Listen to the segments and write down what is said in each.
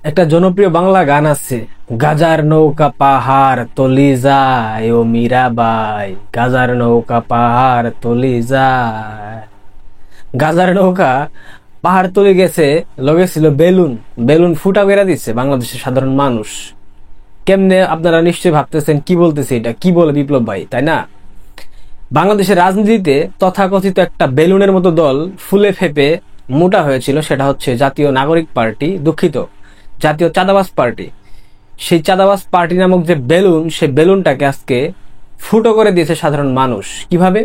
একটা জনপ্রিয় বাংলা গান আছে, গাজার নৌকা পাহাড় তলি যায় ও মীরাবাই, গাজার নৌকা পাহাড় তলি যায়। গাজার নৌকা পাহাড় তলি গেছে, লগে ছিল বেলুন, বেলুন ফুটা বেড়া দিচ্ছে বাংলাদেশের সাধারণ মানুষ। কেমনে আপনারা নিশ্চয়ই ভাবতেছেন কি বলতেছে, এটা কি বলে বিপ্লব ভাই, তাই না? বাংলাদেশের রাজনীতিতে তথাকথিত একটা বেলুনের মতো দল ফুলে ফেপে মোটা হয়েছিল, সেটা হচ্ছে জাতীয় নাগরিক পার্টি, দুঃখিত, জাতীয় চাঁদাবাজ পার্টি। সেই চাঁদাবাজ পার্টি নামক যে বেলুন, সেই বেলুনটাকে আজকে ফুটো করে দিয়েছে সাধারণ মানুষ। কিভাবে?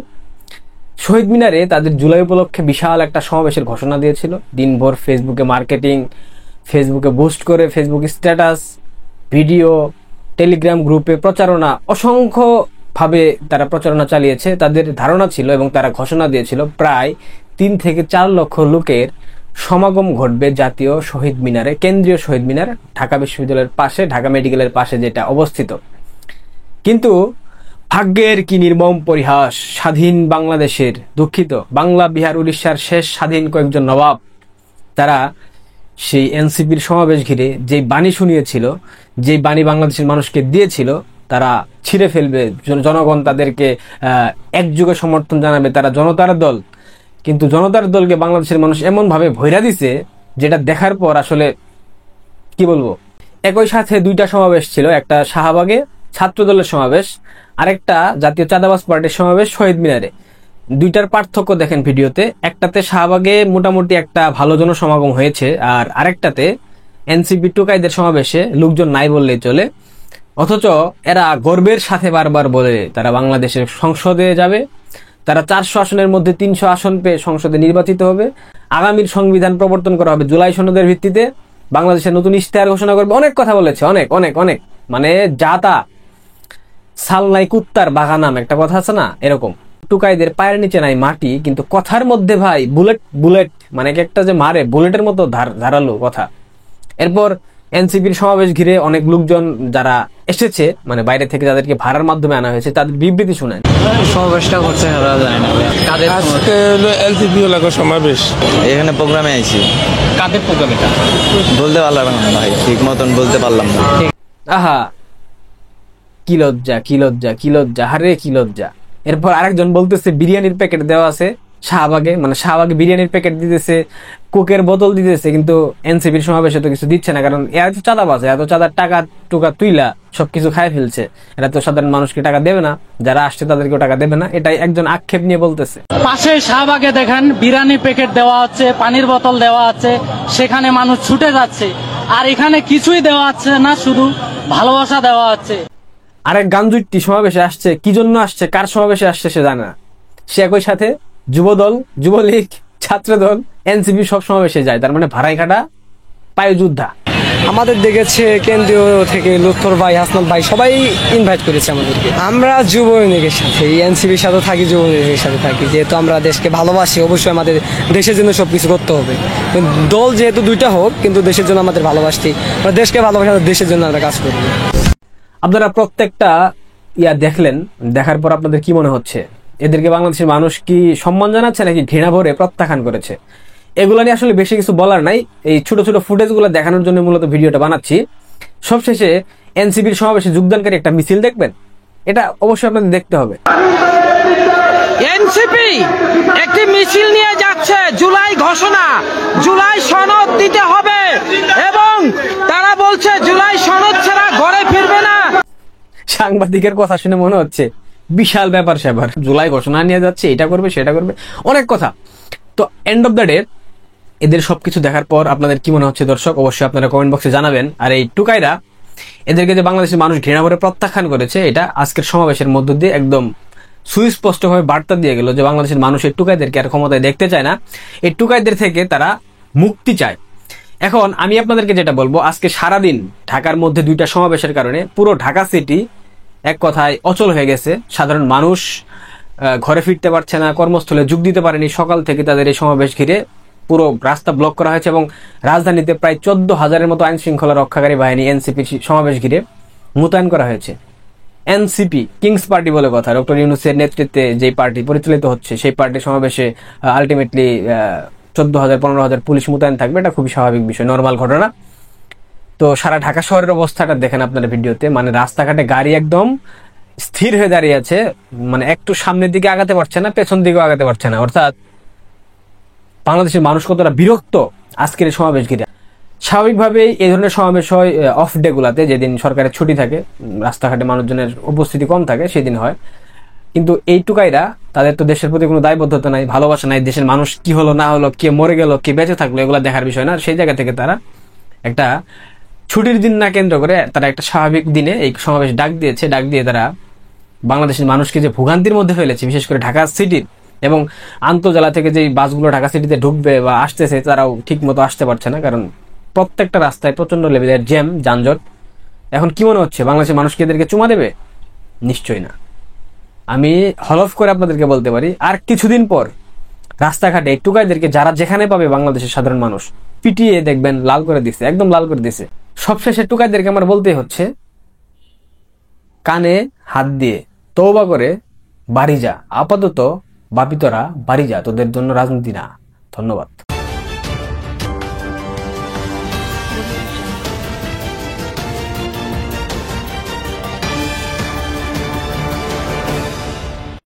শহীদ মিনারে তাদের জুলাই উপলক্ষে বিশাল একটা সমাবেশের ঘোষণা দিয়েছিল, দিনভর ফেসবুকে মার্কেটিং, ফেসবুকে বুস্ট করে, ফেসবুক স্ট্যাটাস, ভিডিও, টেলিগ্রাম গ্রুপে প্রচারণা, অসংখ্য ভাবে তারা প্রচারণা চালিয়েছে। তাদের ধারণা ছিল এবং তারা ঘোষণা দিয়েছিল প্রায় 3 থেকে 4 লক্ষ লোকের সমাগম ঘটবে জাতীয় শহীদ মিনারে, কেন্দ্রীয় শহীদ মিনার, ঢাকা বিশ্ববিদ্যালয়ের পাশে, ঢাকা মেডিকেলের পাশে যেটা অবস্থিত। কিন্তু ভাগ্যের কি নির্মম পরিহাস, স্বাধীন বাংলাদেশের, দুঃখিত, বাংলা বিহার উড়িষ্যার শেষ স্বাধীন কয়েকজন নবাব, তারা সেই এনসিপির সমাবেশ ঘিরে যে বাণী শুনিয়েছিল, যে বাণী বাংলাদেশের মানুষকে দিয়েছিল, তারা ছিঁড়ে ফেলবে, জনগণ তাদেরকে একযোগে সমর্থন জানাবে, তারা জনতার দল। কিন্তু জনতার দলকে বাংলাদেশের মানুষ এমন ভাবে ভৈরা দিছে, যেটা দেখার পর আসলে কি বলবো। একই সাথে 2টা সমাবেশ ছিল, একটা শাহবাগে ছাত্র দলের সমাবেশ, আরেকটা জাতীয় চাঁদাবাজ পার্টির সমাবেশ শহীদ মিনারে। 2টার পার্থক্য দেখেন ভিডিওতে। একটাতে শাহবাগে মোটামুটি একটা ভালো জনসমাগম হয়েছে, আর আরেকটাতে এনসিপি টুকাইদের সমাবেশে লোকজন নাই বললেই চলে। অথচ এরা গর্বের সাথে বারবার বলে তারা বাংলাদেশের সংসদে যাবে, তারা 400 আসনের মধ্যে 300 আসন পেয়ে সংসদে নির্বাচিত হবে, আগামীর সংবিধান প্রবর্তন করা হবে জুলাই সনদের ভিত্তিতে, বাংলাদেশের নতুন ইশতেহার ঘোষণা করবে, অনেক কথা বলেছে, অনেক অনেক অনেক, মানে যাতা সাল নাই কুত্তার বাগানাম, একটা কথা আছে না, এরকম। টুকাইদের পায়ের নিচে নাই মাটি, কিন্তু কথার মধ্যে ভাই বুলেট বুলেট, মানে একটা যে মারে বুলেটের মতো ধারালো কথা। এরপর এনসিপির সমাবেশ ঘিরে অনেক লোকজন যারা এসেছে, মানে বাইরে থেকে যাদেরকে ভাড়ার মাধ্যমে আনা হয়েছে, তাদের বিবৃতি শুনেন। সমাবেশটা করতে যায় না, কাদের আজকে হলো এলসিপি এলাকার সমাবেশ, এখানে প্রোগ্রামে আইছি। কাদের প্রোগ্রাম এটা বলতে পারলাম না ভাই, ঠিক মতন বলতে পারলাম না। আহা, কি লজ্জা, কি লজ্জা, কি লজ্জা, হারে কি লজ্জা। এরপর আরেকজন বলতেছে বিরিয়ানির প্যাকেট দেওয়া আছে শাহবাগে, মানে শাহবাগে বিরিয়ানির প্যাকেট দিতেছে, কোকের বোতল দিতেছে, কিন্তু এনসিপির সমাবেশে তো কিছু দিচ্ছে না, কারণ এরা তো চাঁদাবাজ, এরা তো চাঁদার টাকা টুকা তুইলা সবকিছু খায় ফেলছে, এরা তো সাধারণ মানুষকে টাকা দেবে না, যারা আসছে তাদেরকেও টাকা দেবে না, এটাই একজন আক্ষেপ নিয়ে বলতেছে। পাশে শাহবাগে দেখেন বিরিয়ানি প্যাকেট দেওয়া হচ্ছে, পানির বোতল দেওয়া আছে, সেখানে মানুষ ছুটে যাচ্ছে, আর এখানে কিছুই দেওয়া হচ্ছে না, শুধু ভালোবাসা দেওয়া হচ্ছে। আরেক গাঞ্জুইটি সমাবেশে আসছে, কি জন্য আসছে, কার সমাবেশে আসছে সে জানে না। সে একই সাথে যুবদল, যুবলীগ, ছাত্রদল, এনসিপি সব সমাবেশে যায়, তার মানে ভাড়াই কাটা পায়ে যোদ্ধা। আমাদের দেখেছে কেন্দ্রীয় থেকে লুৎফর ভাই, হাসনাত ভাই, সবাই ইনভাইট করেছে আমাদেরকে। আমরা যুব ইউনিকের সাথে, এনসিপির সাথে থাকি, যুব ইউনিকের সাথে থাকি, যেহেতু আমরা দেশকে ভালোবাসি, অবশ্যই আমাদের দেশের জন্য সবকিছু করতে হবে। দল যেহেতু 2টা হোক, কিন্তু দেশের জন্য আমাদের ভালোবাসি, আমরা দেশকে ভালোবাসি, দেশের জন্য আমরা কাজ করবো। আপনারা প্রত্যেকটা দেখলেন, দেখার পর আপনাদের কি মনে হচ্ছে? এদেরকে বাংলাদেশের মানুষ কি সম্মান জানাচ্ছে নাকি ঘৃণা ভরে প্রত্যাখ্যান করেছে? এগুলো নিয়ে আসলে বেশি কিছু বলার নাই, এই ছোট ছোট ফুটেজগুলো দেখানোর জন্য মূলত ভিডিওটা বানাচ্ছি। সবশেষে এনসিপির সমাবেশে যোগদানকারী একটা মিছিল দেখবেন, এটা অবশ্যই আপনাদের দেখতে হবে। এনসিপি একটি মিছিল নিয়ে যাচ্ছে, জুলাই ঘোষণা, জুলাই সনদ দিতে হবে, এবং তারা বলছে জুলাই সনদ ছাড়া ঘরে ফিরবে না। সাংবাদিকের কথা শুনে মনে হচ্ছে বিশাল ব্যাপার স্যাপার, জুলাই ঘোষণা নিয়ে যাচ্ছে, এটা করবে সেটা করবে, অনেক কথা। তো এন্ড অফ দ্য ডে এদের সবকিছু দেখার পর আপনাদের কি মনে হচ্ছে দর্শক, অবশ্যই আপনারা কমেন্ট বক্সে জানাবেন। আর এই টুকাইরা এদেরকে যে বাংলাদেশের মানুষ ঘৃণা করে প্রত্যাখ্যান করেছে, এটা আজকের সমাবেশের মধ্য দিয়ে একদম সুস্পষ্টভাবে বার্তা দিয়ে গেল যে বাংলাদেশের মানুষ এই টুকাইদেরকে আর ক্ষমতায় দেখতে চায় না, এই টুকাইদের থেকে তারা মুক্তি চায়। এখন আমি আপনাদেরকে যেটা বলবো, আজকে সারাদিন ঢাকার মধ্যে 2টা সমাবেশের কারণে পুরো ঢাকা সিটি এক কথায় অচল হয়ে গেছে। সাধারণ মানুষ ঘরে ফিরতে পারছে না, কর্মস্থলে যোগ দিতে পারেনি, সকাল থেকে তাদের এই সমাবেশ ঘিরে পুরো রাস্তা ব্লক করা হয়েছে, এবং রাজধানীতে প্রায় 14,000-এর মতো আইন শৃঙ্খলা রক্ষাকারী বাহিনী এনসিপি সমাবেশ ঘিরে মোতায়েন করা হয়েছে। এনসিপি কিংস পার্টি বলে কথা, ডক্টর ইউনূসের নেতৃত্বে যে পার্টি পরিচালিত হচ্ছে, সেই পার্টির সমাবেশে আলটিমেটলি 14,000-15,000 পুলিশ মোতায়েন থাকবে, এটা খুবই স্বাভাবিক বিষয়, নর্মাল ঘটনা। তো সারা ঢাকা শহরের অবস্থাটা দেখেন আপনার ভিডিওতে, মানে রাস্তাঘাটে গাড়ি একদম স্থির হয়ে দাঁড়িয়ে আছে, মানে একটু সামনের দিকে আগাতে পারছে না, পেছন দিকেও আগাতে পারছে না। অর্থাৎ বাংলাদেশের মানুষ কতটা বিরক্ত আজকের এই সমাবেশ ঘিরে। স্বাভাবিকভাবেই এই ধরনের সমাবেশ হয় অফ ডে গুলাতে, যেদিন সরকারের ছুটি থাকে, রাস্তাঘাটে মানুষজনের উপস্থিতি কম থাকে, সেদিন হয়। কিন্তু এই টুকাইরা, তাদের তো দেশের প্রতি কোনো দায়বদ্ধতা নাই, ভালোবাসা নাই, দেশের মানুষ কি হলো না হলো, কে মরে গেল, কে বেঁচে থাকলো, এগুলো দেখার বিষয় না। সেই জায়গা থেকে তারা একটা ছুটির দিন না কেন্দ্র করে তারা একটা স্বাভাবিক দিনে এই সমাবেশ ডাক দিয়েছে। ডাক দিয়ে তারা বাংলাদেশের মানুষকে যে ভোগান্তির মধ্যে ফেলেছে, বিশেষ করে ঢাকা সিটির এবং আন্তঃজেলা থেকে যে বাসগুলো ঢাকা সিটিতে ঢুকবে বা আসতেছে, তারাও ঠিক মতো আসতে পারছে না, কারণ প্রত্যেকটা রাস্তায় প্রচন্ড লেভেলের জ্যাম, যানজট। এখন কি মনে হচ্ছে বাংলাদেশের মানুষকে এদেরকে চুমা দেবে? নিশ্চয়ই না। আমি হলফ করে আপনাদেরকে বলতে পারি, আর কিছুদিন পর রাস্তাঘাটে টুকাইদেরকে যারা যেখানে পাবে বাংলাদেশের সাধারণ মানুষ পিটিয়ে দেখবেন লাল করে দিছে, একদম লাল করে দিছে। সবশেষে টুকাইদেরকে আমার বলতেই হচ্ছে, কানে হাত দিয়ে তওবা করে বাড়ি যা। আপাতত বাপিতরা বাড়ি যা, তোদের জন্য রাজনীতি না। ধন্যবাদ।